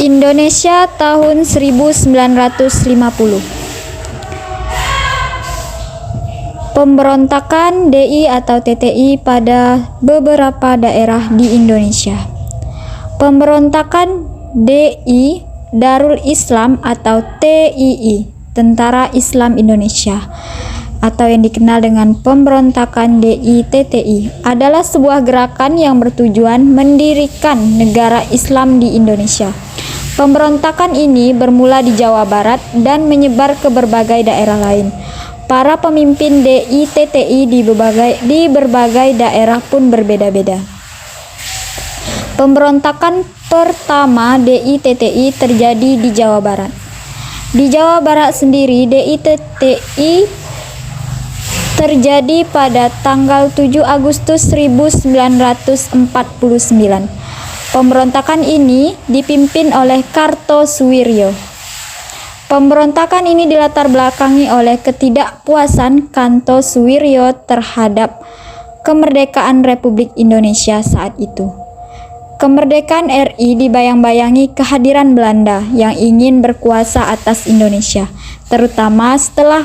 Indonesia tahun 1950. Pemberontakan DI atau TTI pada beberapa daerah di Indonesia. Pemberontakan DI Darul Islam atau TII, Tentara Islam Indonesia, atau yang dikenal dengan pemberontakan DI TTI, adalah sebuah gerakan yang bertujuan mendirikan negara Islam di Indonesia. Pemberontakan ini bermula di Jawa Barat dan menyebar ke berbagai daerah lain. Para pemimpin DI TTI di berbagai daerah pun berbeda-beda. Pemberontakan pertama DI TTI terjadi di Jawa Barat. Di Jawa Barat sendiri, DI TTI terjadi pada tanggal 7 Agustus 1949. Pemberontakan ini dipimpin oleh Kartosuwiryo. Pemberontakan ini dilatar belakangi oleh ketidakpuasan Kartosuwiryo terhadap kemerdekaan Republik Indonesia saat itu. Kemerdekaan RI dibayang-bayangi kehadiran Belanda yang ingin berkuasa atas Indonesia, terutama setelah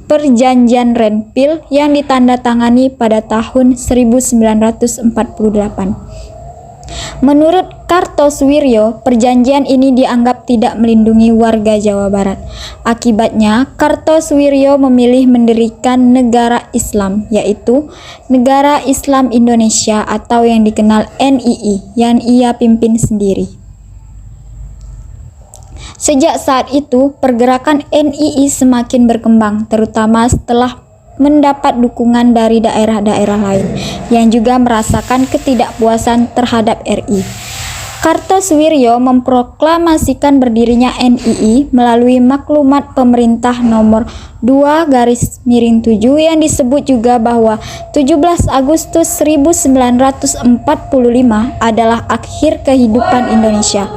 Perjanjian Renville yang ditandatangani pada tahun 1948. Menurut Kartosuwiryo, perjanjian ini dianggap tidak melindungi warga Jawa Barat. Akibatnya, Kartosuwiryo memilih mendirikan negara Islam, yaitu Negara Islam Indonesia atau yang dikenal NII, yang ia pimpin sendiri. Sejak saat itu, pergerakan NII semakin berkembang, terutama setelah mendapat dukungan dari daerah-daerah lain yang juga merasakan ketidakpuasan terhadap RI. Kartosuwiryo memproklamasikan berdirinya NII melalui maklumat pemerintah nomor 2/7 yang disebut juga bahwa 17 Agustus 1945 adalah akhir kehidupan Indonesia.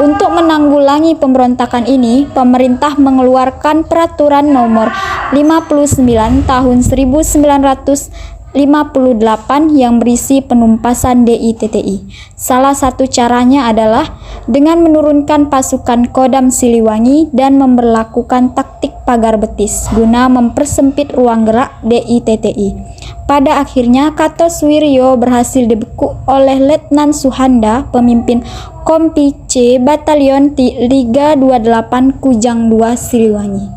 Untuk menanggulangi pemberontakan ini, pemerintah mengeluarkan peraturan nomor 59 tahun 1958 yang berisi penumpasan DI TTI. Salah satu caranya adalah dengan menurunkan pasukan Kodam Siliwangi dan memberlakukan taktik pagar betis guna mempersempit ruang gerak DI TTI. Pada akhirnya, Kartosuwiryo berhasil dibekuk oleh Letnan Suhanda, pemimpin Kompi C Batalion Liga 28 Kujang II Siliwangi.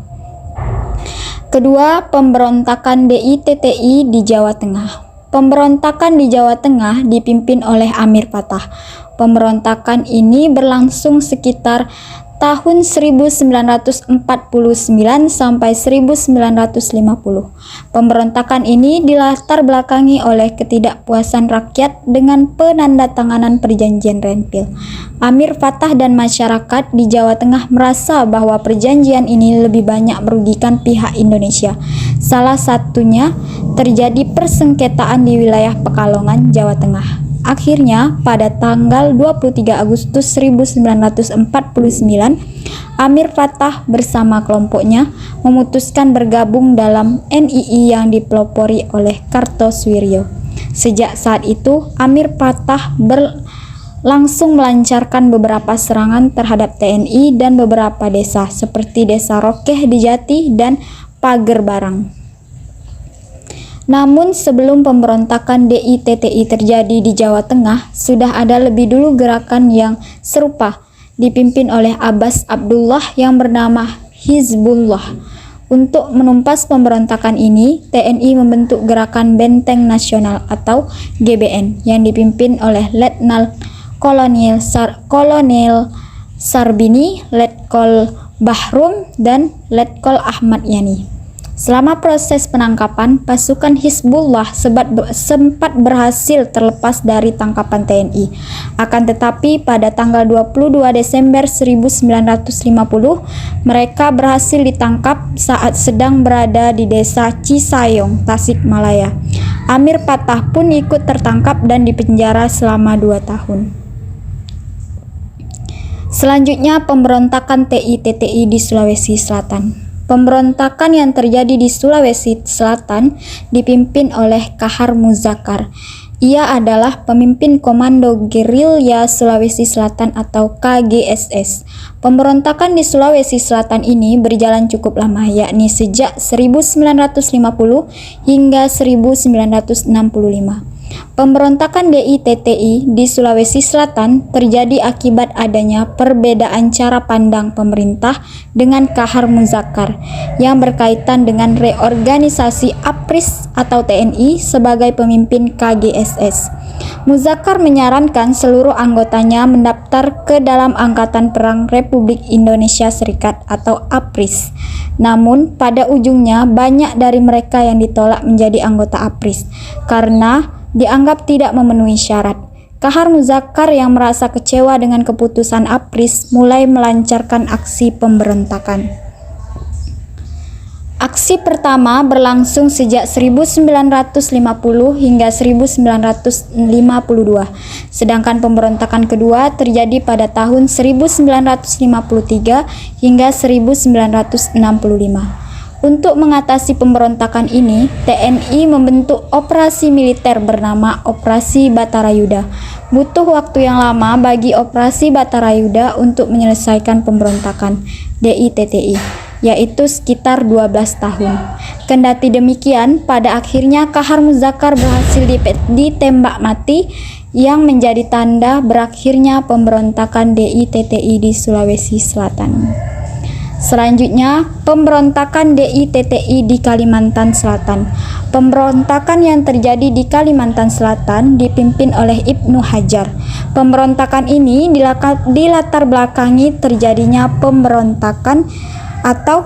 Kedua, pemberontakan DI TTI di Jawa Tengah. Pemberontakan di Jawa Tengah dipimpin oleh Amir Patah. Pemberontakan ini berlangsung sekitar tahun 1949 sampai 1950. Pemberontakan ini dilatar belakangi oleh ketidakpuasan rakyat dengan penandatanganan Perjanjian Renville. Amir Patah dan masyarakat di Jawa Tengah merasa bahwa perjanjian ini lebih banyak merugikan pihak Indonesia. Salah satunya terjadi persengketaan di wilayah Pekalongan, Jawa Tengah. Akhirnya, pada tanggal 23 Agustus 1949, Amir Patah bersama kelompoknya memutuskan bergabung dalam NII yang dipelopori oleh Kartosuwiryo. Sejak saat itu, Amir Patah langsung melancarkan beberapa serangan terhadap TNI dan beberapa desa seperti Desa Rokeh di Jati dan Pager Barang. Namun sebelum pemberontakan DI TTI terjadi di Jawa Tengah, sudah ada lebih dulu gerakan yang serupa dipimpin oleh Abbas Abdullah yang bernama Hizbullah. Untuk menumpas pemberontakan ini, TNI membentuk Gerakan Benteng Nasional atau GBN yang dipimpin oleh Letnan Kolonel Sarbini, Letkol Bahrum, dan Letkol Ahmad Yani. Selama proses penangkapan, pasukan Hizbullah sempat berhasil terlepas dari tangkapan TNI. Akan tetapi pada tanggal 22 Desember 1950, mereka berhasil ditangkap saat sedang berada di desa Cisayong, Tasikmalaya. Amir Patah pun ikut tertangkap dan dipenjara selama 2 tahun. Selanjutnya, pemberontakan TI-TTI di Sulawesi Selatan. Pemberontakan yang terjadi di Sulawesi Selatan dipimpin oleh Kahar Muzakar. Ia adalah pemimpin Komando Gerilya Sulawesi Selatan atau KGSS. Pemberontakan di Sulawesi Selatan ini berjalan cukup lama, yakni sejak 1950 hingga 1965. Pemberontakan DITTI di Sulawesi Selatan terjadi akibat adanya perbedaan cara pandang pemerintah dengan Kahar Muzakar yang berkaitan dengan reorganisasi APRIS atau TNI sebagai pemimpin KGSS. Muzakar menyarankan seluruh anggotanya mendaftar ke dalam Angkatan Perang Republik Indonesia Serikat atau APRIS. Namun pada ujungnya banyak dari mereka yang ditolak menjadi anggota APRIS karena dianggap tidak memenuhi syarat. Kahar Muzakar yang merasa kecewa dengan keputusan APRIS mulai melancarkan aksi pemberontakan. Aksi pertama berlangsung sejak 1950 hingga 1952, sedangkan pemberontakan kedua terjadi pada tahun 1953 hingga 1965. Untuk mengatasi pemberontakan ini, TNI membentuk operasi militer bernama Operasi Batarayuda. Butuh waktu yang lama bagi Operasi Batarayuda untuk menyelesaikan pemberontakan DITTI, yaitu sekitar 12 tahun. Kendati demikian, pada akhirnya Kahar Muzakar berhasil ditembak mati yang menjadi tanda berakhirnya pemberontakan DITTI di Sulawesi Selatan. Selanjutnya, pemberontakan DITTI di Kalimantan Selatan. Pemberontakan yang terjadi di Kalimantan Selatan dipimpin oleh Ibnu Hajar. Pemberontakan ini dilatar belakangi terjadinya pemberontakan atau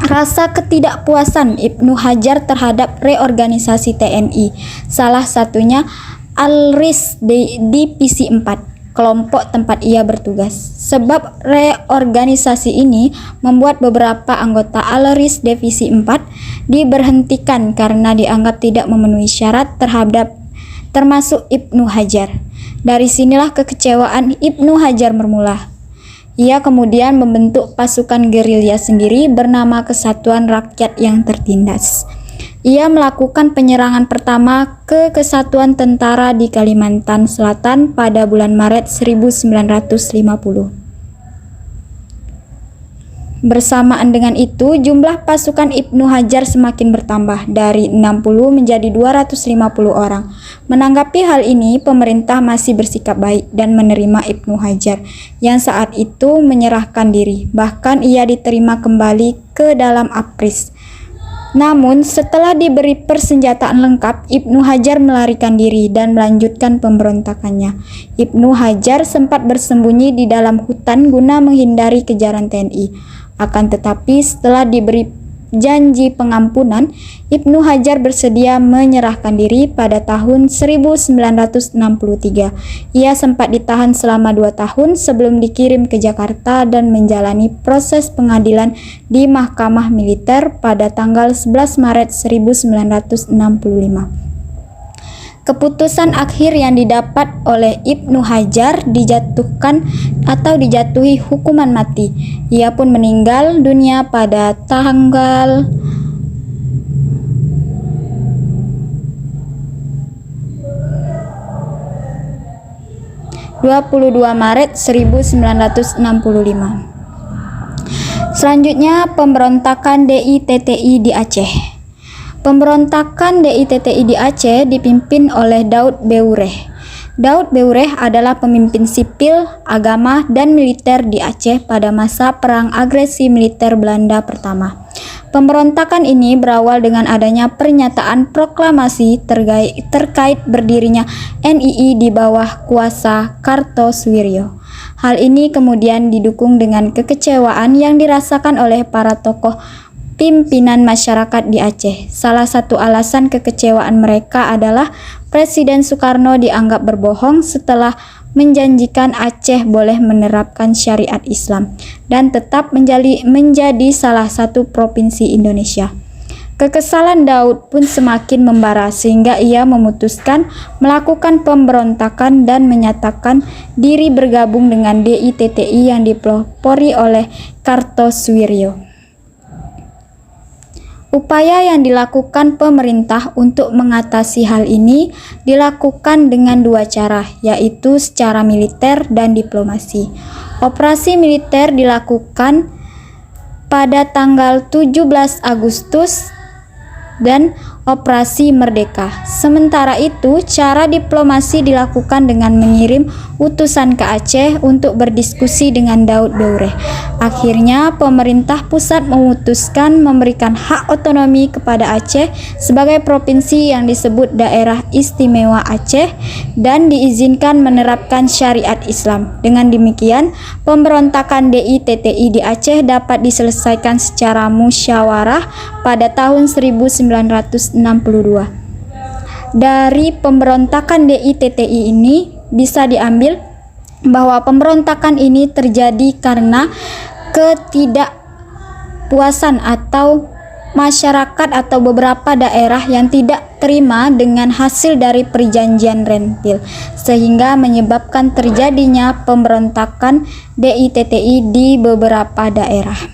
rasa ketidakpuasan Ibnu Hajar terhadap reorganisasi TNI. Salah satunya Al-RIS di Divisi 4. Kelompok tempat ia bertugas. Sebab reorganisasi ini membuat beberapa anggota Al-RIS Divisi 4 diberhentikan karena dianggap tidak memenuhi syarat termasuk Ibnu Hajar. Dari sinilah kekecewaan Ibnu Hajar bermula. Ia kemudian membentuk pasukan gerilya sendiri bernama Kesatuan Rakyat yang Tertindas. Ia melakukan penyerangan pertama ke Kesatuan Tentara di Kalimantan Selatan pada bulan Maret 1950. Bersamaan dengan itu, jumlah pasukan Ibnu Hajar semakin bertambah dari 60 menjadi 250 orang. Menanggapi hal ini, pemerintah masih bersikap baik dan menerima Ibnu Hajar yang saat itu menyerahkan diri. Bahkan ia diterima kembali ke dalam APRIS. Namun, setelah diberi persenjataan lengkap, Ibnu Hajar melarikan diri dan melanjutkan pemberontakannya. Ibnu Hajar sempat bersembunyi di dalam hutan guna menghindari kejaran TNI. Akan tetapi, setelah diberi janji pengampunan, Ibnu Hajar bersedia menyerahkan diri pada tahun 1963. Ia sempat ditahan selama 2 tahun sebelum dikirim ke Jakarta dan menjalani proses pengadilan di Mahkamah Militer pada tanggal 11 Maret 1965. Keputusan akhir yang didapat oleh Ibnu Hajar dijatuhi hukuman mati. Ia pun meninggal dunia pada tanggal 22 Maret 1965. Selanjutnya, pemberontakan DITTI di Aceh. Pemberontakan DITTI di Aceh dipimpin oleh Daud Beureh. Daud Beureh adalah pemimpin sipil, agama, dan militer di Aceh pada masa Perang Agresi Militer Belanda pertama. Pemberontakan ini berawal dengan adanya pernyataan proklamasi terkait berdirinya NII di bawah kuasa Kartosoewirjo. Hal ini kemudian didukung dengan kekecewaan yang dirasakan oleh para tokoh pimpinan masyarakat di Aceh. Salah satu alasan kekecewaan mereka adalah Presiden Soekarno dianggap berbohong setelah menjanjikan Aceh boleh menerapkan syariat Islam dan tetap menjadi salah satu provinsi Indonesia. Kekesalan Daud pun semakin membara sehingga ia memutuskan melakukan pemberontakan dan menyatakan diri bergabung dengan DITTI yang dipelopori oleh Kartosoewirjo. Upaya yang dilakukan pemerintah untuk mengatasi hal ini dilakukan dengan dua cara, yaitu secara militer dan diplomasi. Operasi militer dilakukan pada tanggal 17 Agustus dan Operasi Merdeka. Sementara itu, cara diplomasi dilakukan dengan mengirim utusan ke Aceh untuk berdiskusi dengan Daud Daureh. Akhirnya, pemerintah pusat memutuskan memberikan hak otonomi kepada Aceh sebagai provinsi yang disebut Daerah Istimewa Aceh dan diizinkan menerapkan syariat Islam. Dengan demikian, pemberontakan DITTI di Aceh dapat diselesaikan secara musyawarah pada tahun 1962. Dari pemberontakan DITTI ini bisa diambil bahwa pemberontakan ini terjadi karena ketidakpuasan atau masyarakat atau beberapa daerah yang tidak terima dengan hasil dari perjanjian Renville, sehingga menyebabkan terjadinya pemberontakan DITTI di beberapa daerah.